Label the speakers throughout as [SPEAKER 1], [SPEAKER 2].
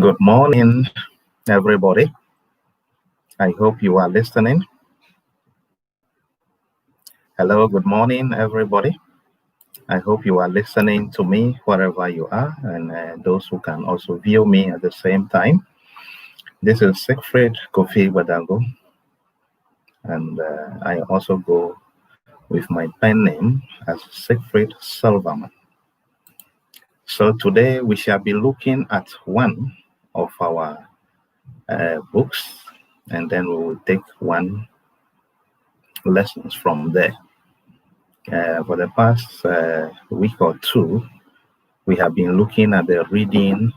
[SPEAKER 1] Good morning, everybody. I hope you are listening. Hello, good morning, everybody. I hope you are listening to me wherever you are, and those who can also view me at the same time. This is Siegfried Kofi Wadago, and I also go with my pen name as Siegfried Silverman. So today we shall be looking at one of our books, and then we will take one lessons from there. For the past week or two, we have been looking at the reading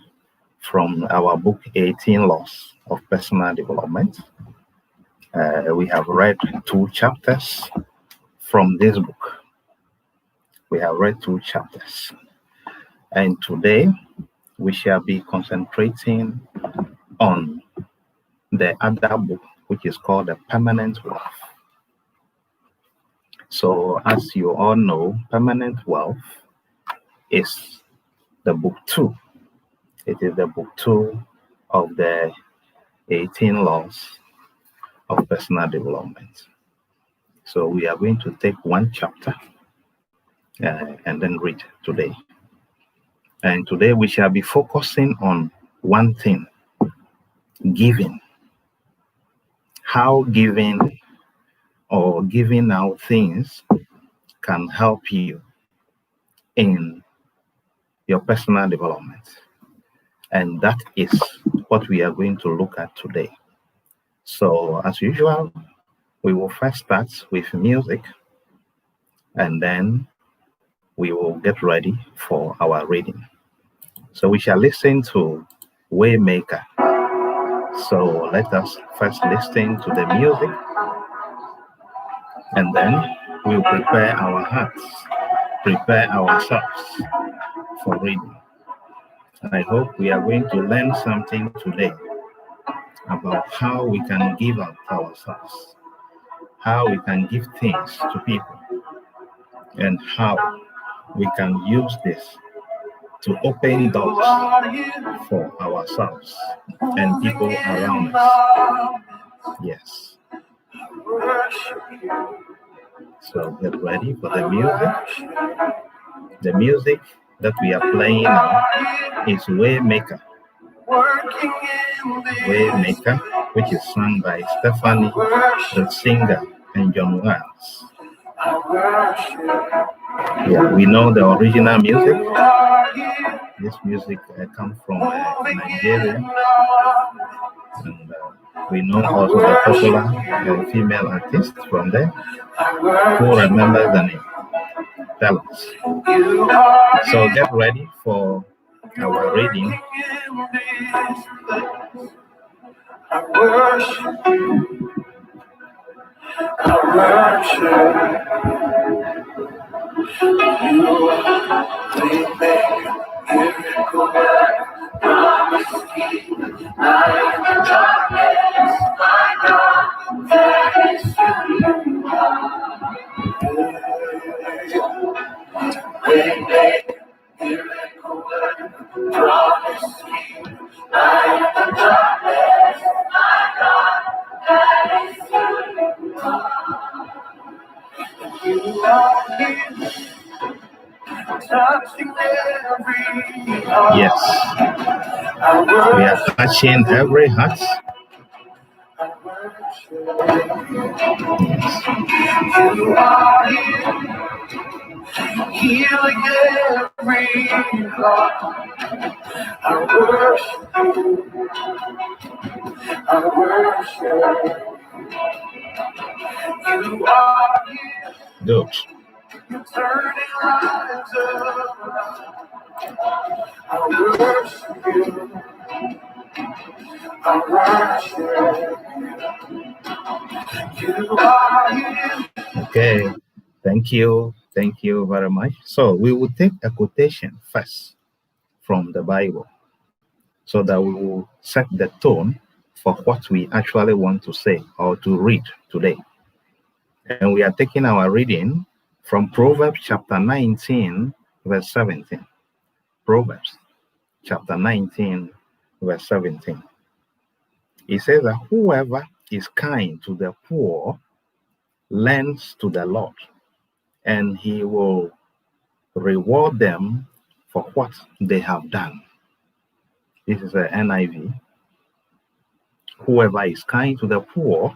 [SPEAKER 1] from our book 18 Laws of Personal Development. We have read 2 chapters from this book. We have read 2 chapters. And today, we shall be concentrating on the other book, which is called The Permanent Wealth. So, as you all know, Permanent Wealth is the book 2. It is the book 2 of the 18 Laws of Personal Development. So we are going to take one chapter and then read today. And today we shall be focusing on one thing: giving. How giving or giving out things can help you in your personal development. And that is what we are going to look at today. So as usual, we will first start with music, and then we will get ready for our reading. So we shall listen to Waymaker. So let us first listen to the music, and then we'll prepare our hearts, prepare ourselves for reading. And I hope we are going to learn something today about how we can give out ourselves, how we can give things to people, and how we can use this to open doors for ourselves and people around us. Yes. So get ready for the music. The music that we are playing now is Waymaker. Waymaker, which is sung by Stephanie, the singer, and John Wells. Yeah, we know the original music. This music comes from Nigeria, and we know also the popular female artist from there. Who remembers the name? Tell us. So get ready for our reading. I worship you. I worship you. We make miracle work. Promise keep. I am the darkness. My God, that is who you are. We make miracle work. Promise keep. I am the darkness. My God, that is who you are. You are here, touching every heart. Yes, we are touching every heart. Yes. You are here, healing every heart. I worship you. I worship you. You are here. Good. You're turning lives around. I worship you. I worship you. You are here. Okay. Thank you. Thank you very much. So we will take a quotation first from the Bible so that we will set the tone for what we actually want to say or to read today. And we are taking our reading from Proverbs chapter 19, verse 17. Proverbs chapter 19, verse 17. It says that whoever is kind to the poor lends to the Lord, and he will reward them for what they have done. This is the NIV. Whoever is kind to the poor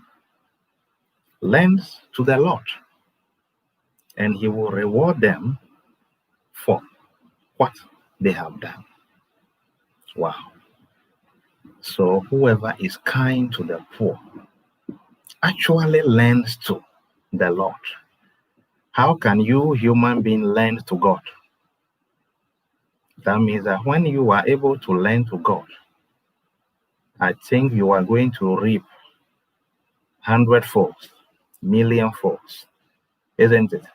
[SPEAKER 1] lends to the Lord, and he will reward them for what they have done. Wow. So whoever is kind to the poor actually lends to the Lord. How can you, human being, lend to God? That means that when you are able to lend to God, I think you are going to reap 100-fold, million-fold, isn't it?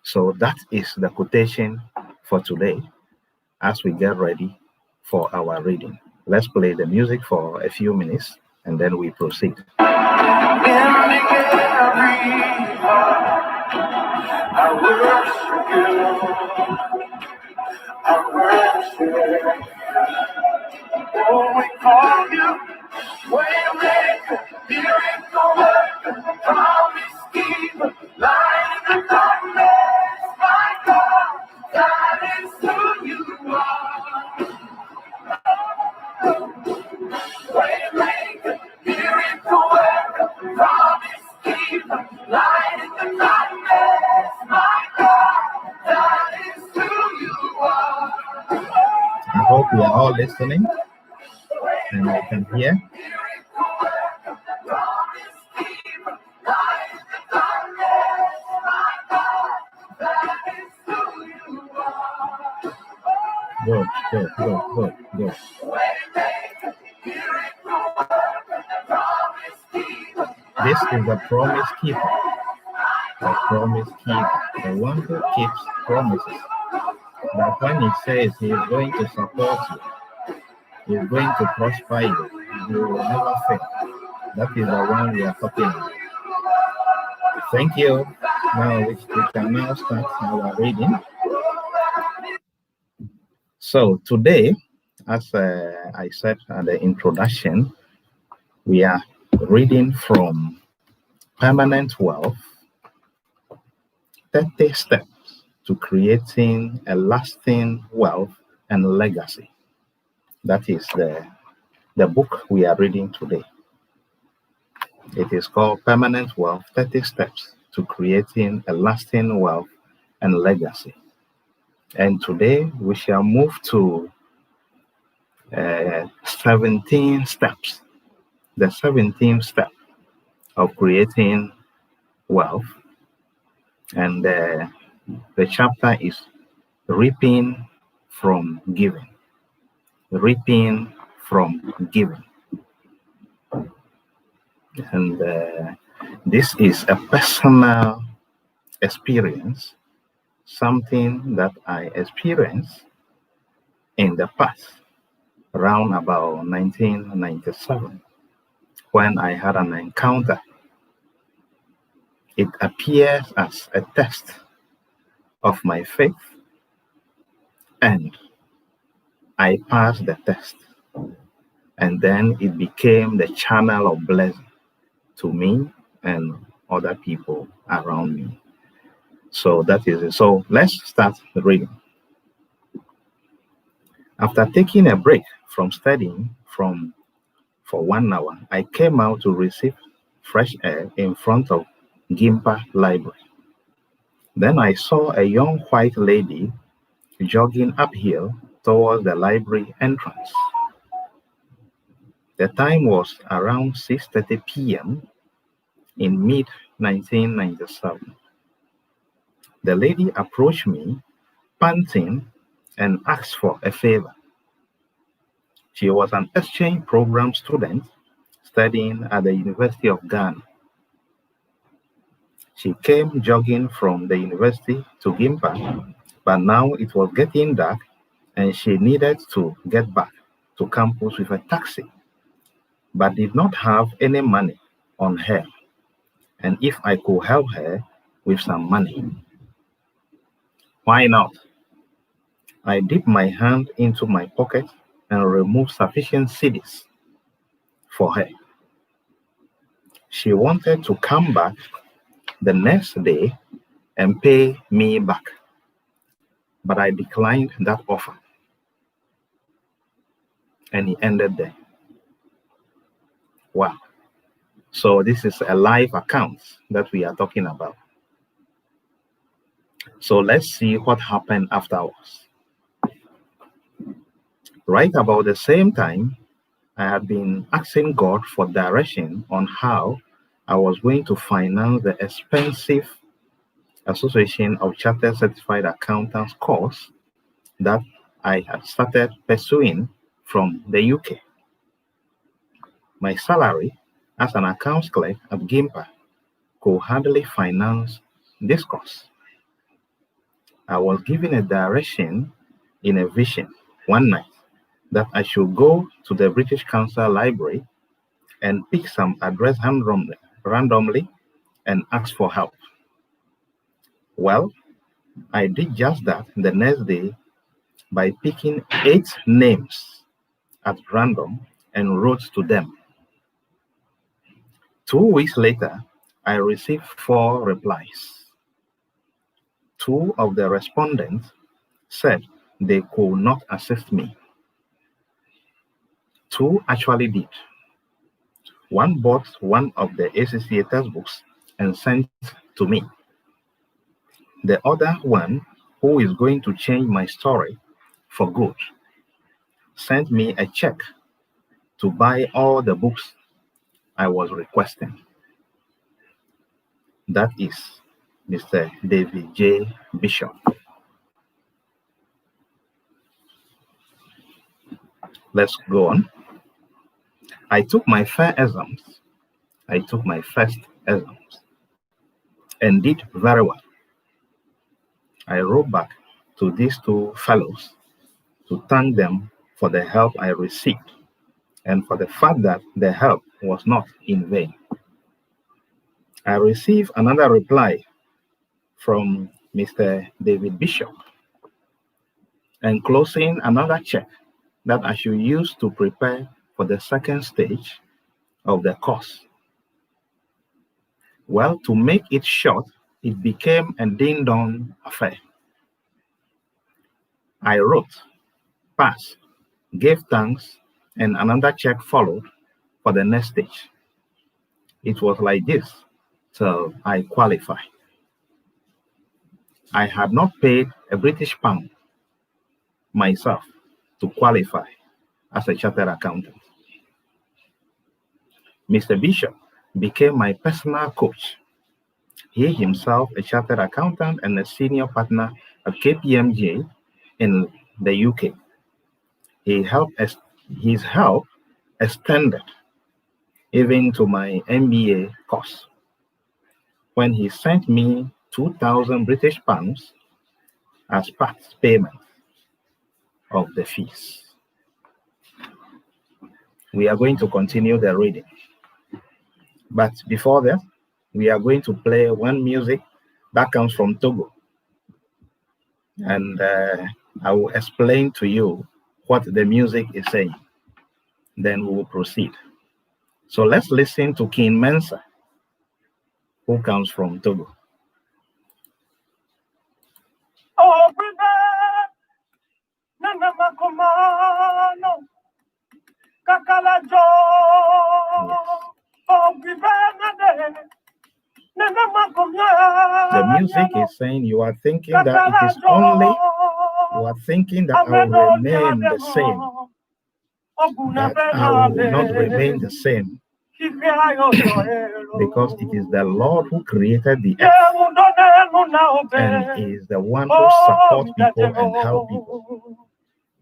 [SPEAKER 1] So that is the quotation for today as we get ready for our reading. Let's play the music for a few minutes and then we proceed. I worship you. Oh, we call you Waymaker, miracle worker, promise keeper, light in the darkness, my God, that is who you are. Waymaker, miracle worker, promise keeper, light in the darkness, my God, that is who you are. I hope we are all listening and I can hear. Good. This is the promise keeper. The promise keeper. The one who keeps promises. That when he says he is going to support you, he is going to prosper you, you will never fail. That is the one we are talking about. Thank you. Now we can now start our reading. So today, as I said at the introduction, we are reading from Permanent Wealth, 30 Steps to Creating a Lasting Wealth and Legacy. That is the book we are reading today. It is called Permanent Wealth, 30 Steps to Creating a Lasting Wealth and Legacy. And today we shall move to 17 steps. The 17th step of creating wealth. And the chapter is Reaping from Giving. Reaping from Giving. And this is a personal experience, something that I experienced in the past, around about 1997, when I had an encounter. It appears as a test of my faith, and I passed the test. And then it became the channel of blessing to me and other people around me. So that is it. So let's start the reading. After taking a break from studying for 1 hour, I came out to receive fresh air in front of Gimpa Library. Then I saw a young white lady jogging uphill towards the library entrance. The time was around 6:30 p.m. in mid-1997. The lady approached me, panting, and asked for a favor. She was an exchange program student studying at the University of Ghana. She came jogging from the university to Gimpa, but now it was getting dark and she needed to get back to campus with a taxi, but did not have any money on her, and if I could help her with some money. Why not? I dipped my hand into my pocket and remove sufficient cedis for her. She wanted to come back the next day and pay me back, but I declined that offer. And it ended there. Wow. So this is a live account that we are talking about. So let's see what happened afterwards. Right about the same time, I had been asking God for direction on how I was going to finance the expensive Association of Chartered Certified Accountants course that I had started pursuing from the UK. My salary as an accounts clerk at Gimpa could hardly finance this course. I was given a direction in a vision one night that I should go to the British Council Library and pick some address randomly and ask for help. Well, I did just that the next day by picking 8 names at random and wrote to them. 2 weeks later, I received 4 replies. 2 of the respondents said they could not assist me. 2 actually did. One bought one of the ACCA textbooks and sent to me. The other one, who is going to change my story for good, sent me a check to buy all the books I was requesting. That is Mr. David J. Bishop. Let's go on. I took my first exams and did very well. I wrote back to these 2 fellows to thank them for the help I received and for the fact that the help was not in vain. I received another reply from Mr. David Bishop, enclosing another check that I should use to prepare for the second stage of the course. Well, to make it short, it became a ding-dong affair. I wrote, pass, gave thanks, and another check followed for the next stage. It was like this till I qualified. I had not paid a British pound myself to qualify as a chartered accountant. Mr. Bishop became my personal coach. He himself a chartered accountant and a senior partner at KPMG in the UK. His help extended even to my MBA course when he sent me 2,000 British pounds as part payment of the fees. We are going to continue the reading. But before that, we are going to play one music that comes from Togo. And I will explain to you what the music is saying. Then we will proceed. So let's listen to King Mensa, who comes from Togo.
[SPEAKER 2] Oh,
[SPEAKER 1] the music is saying you are thinking that it is only, you are thinking that I will remain the same, that I will not remain the same, because it is the Lord who created the earth and is the one who supports people and helps people.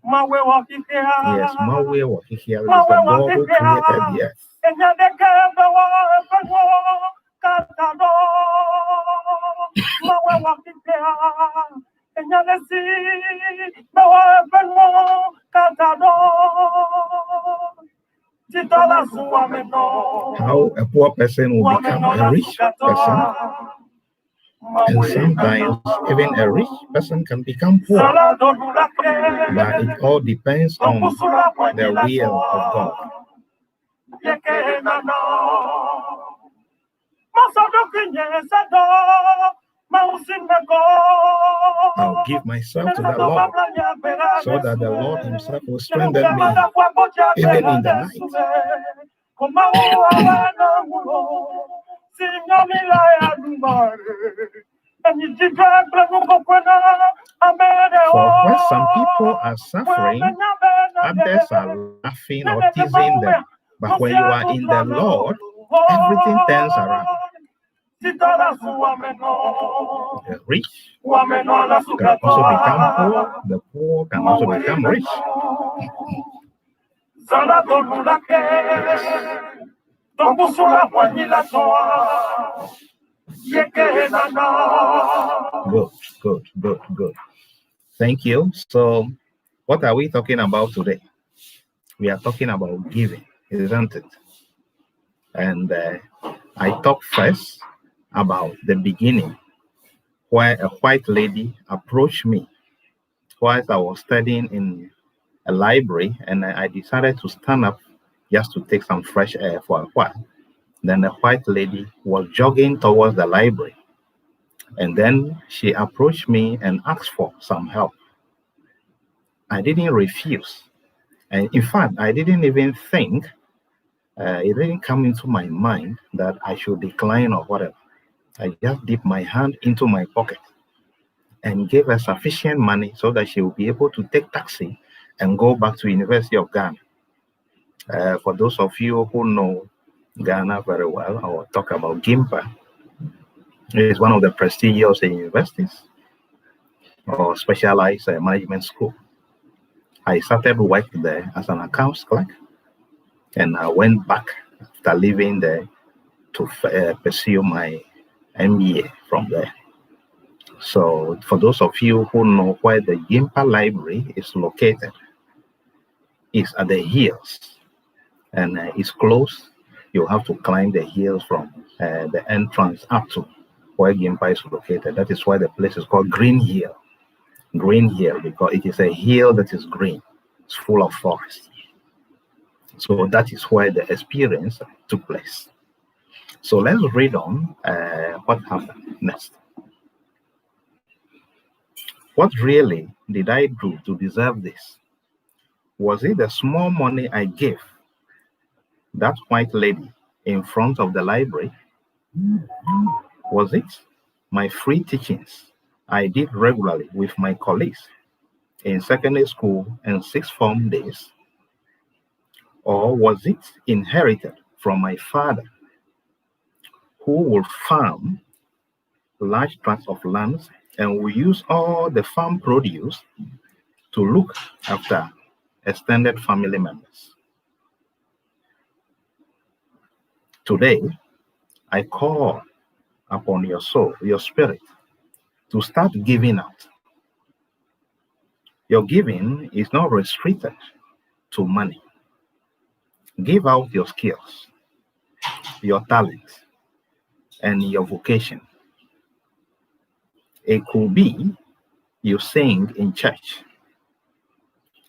[SPEAKER 1] Yes, Mawe Wakihia is the God who created the earth. How a poor person will become a rich person And sometimes even a rich person can become poor. But it all depends on the will of God. I'll give myself to the Lord so that the Lord Himself will strengthen me even in the night. For when some people are suffering, others are laughing or teasing them. But when you are in the Lord, everything turns around. The rich can also become poor, the poor can also become rich. Good. Thank you. So, what are we talking about today? We are talking about giving, isn't it? And I talk first about the beginning, where a white lady approached me whilst I was studying in a library, and I decided to stand up just to take some fresh air for a while. Then the white lady was jogging towards the library, and then she approached me and asked for some help. I didn't refuse, and in fact, I didn't even think, it didn't come into my mind that I should decline or whatever. I just dipped my hand into my pocket and gave her sufficient money so that she would be able to take taxi and go back to University of Ghana. For those of you who know Ghana very well, I will talk about GIMPA. It is one of the prestigious universities or specialized management school. I started work there as an accounts clerk, and I went back after leaving there to pursue my MBA from there. So for those of you who know where the GIMPA library is located, it's at the hills, and it's close. You have to climb the hills from the entrance up to where GIMPA is located. That is why the place is called Green Hill. Green Hill, because it is a hill that is green. It's full of forest. So that is where the experience took place. So let's read on what happened next. What really did I do to deserve this? Was it the small money I gave that white lady in front of the library? Was it my free teachings I did regularly with my colleagues in secondary school and sixth form days? Or was it inherited from my father, who would farm large tracts of land and will use all the farm produce to look after extended family members? Today, I call upon your soul, your spirit, to start giving out. Your giving is not restricted to money. Give out your skills, your talents, and your vocation. It could be you sing in church,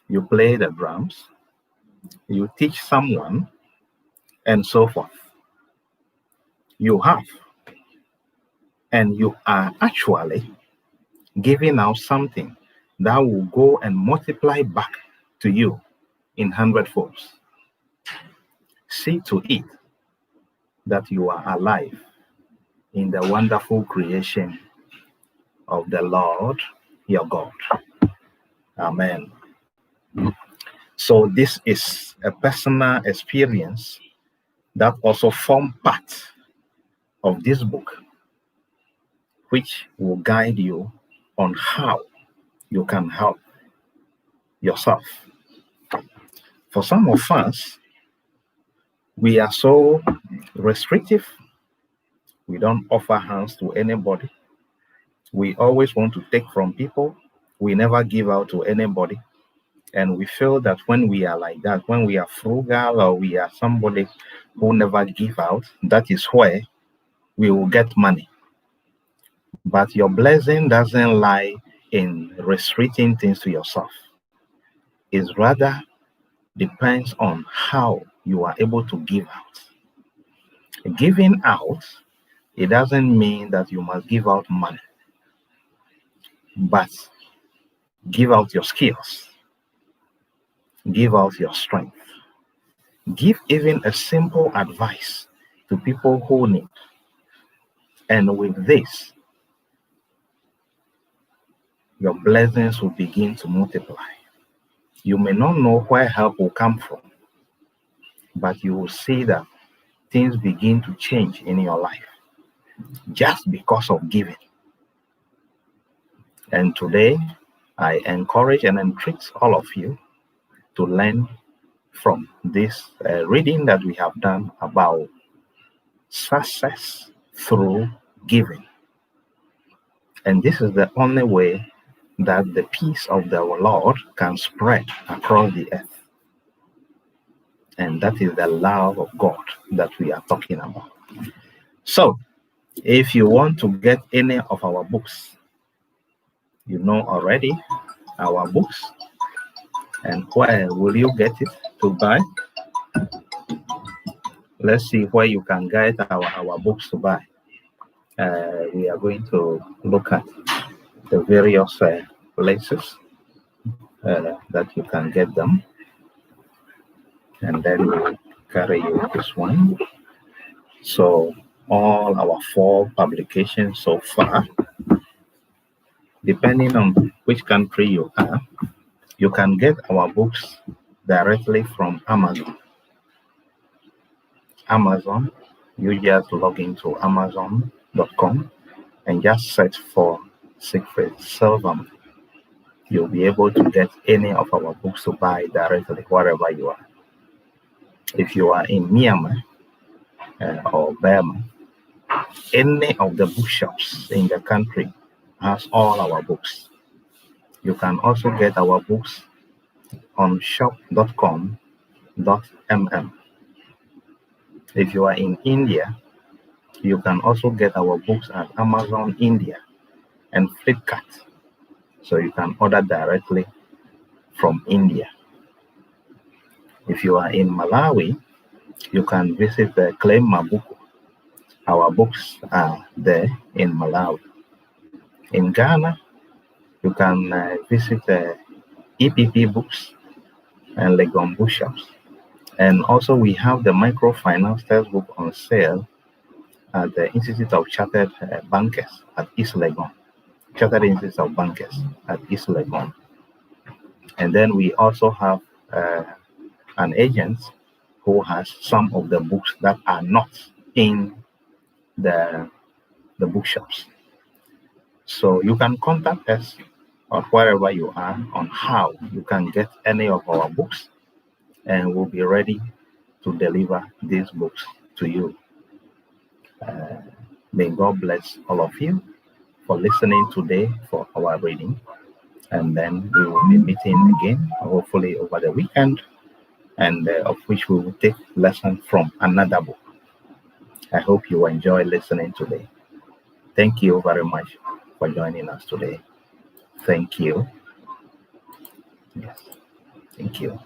[SPEAKER 1] you play the drums, you teach someone, and so forth. You have, and you are actually giving out something that will go and multiply back to you in 100-folds. See to it that you are alive in the wonderful creation of the Lord your God. Amen. So this is a personal experience that also forms part of this book, which will guide you on how you can help yourself. For some of us, we are so restrictive. We don't offer hands to anybody. We always want to take from people. We never give out to anybody. And we feel that when we are like that, when we are frugal or we are somebody who never give out, that is where we will get money. But your blessing doesn't lie in restricting things to yourself. It rather depends on how you are able to give out. Giving out, it doesn't mean that you must give out money, but give out your skills, give out your strength, give even a simple advice to people who need. And with this, your blessings will begin to multiply. You may not know where help will come from, but you will see that things begin to change in your life just because of giving. And today, I encourage and entreat all of you to learn from this reading that we have done about success through giving. And this is the only way that the peace of the Lord can spread across the earth. And that is the love of God that we are talking about. So, if you want to get any of our books, you know already our books. And where will you get it to buy? Let's see where you can get our books to buy. We are going to look at the various places that you can get them. And then we'll carry you this one. So all our 4 publications so far, depending on which country you are, you can get our books directly from Amazon. Amazon, you just log into amazon.com and just search for Siegfried Silverman. You'll be able to get any of our books to buy directly wherever you are. If you are in Myanmar or Burma, any of the bookshops in the country has all our books. You can also get our books on shop.com.mm. If you are in India, you can also get our books at Amazon India and Flipkart. So you can order directly from India. If you are in Malawi, you can visit the Claim Mabuku. Our books are there in Malawi. In Ghana, you can visit the EPP books and Legon bookshops. And also we have the microfinance textbook on sale at the Institute of Chartered Bankers at East Legon. Chartered Institute of Bankers at East Legon. And then we also have an agent who has some of the books that are not in the bookshops. So you can contact us or wherever you are on how you can get any of our books, and we'll be ready to deliver these books to you. May God bless all of you for listening today for our reading. And then we will be meeting again, hopefully over the weekend, and of which we will take lesson from another book. I hope you enjoy listening today. Thank you very much for joining us today. Thank you. Yes, thank you.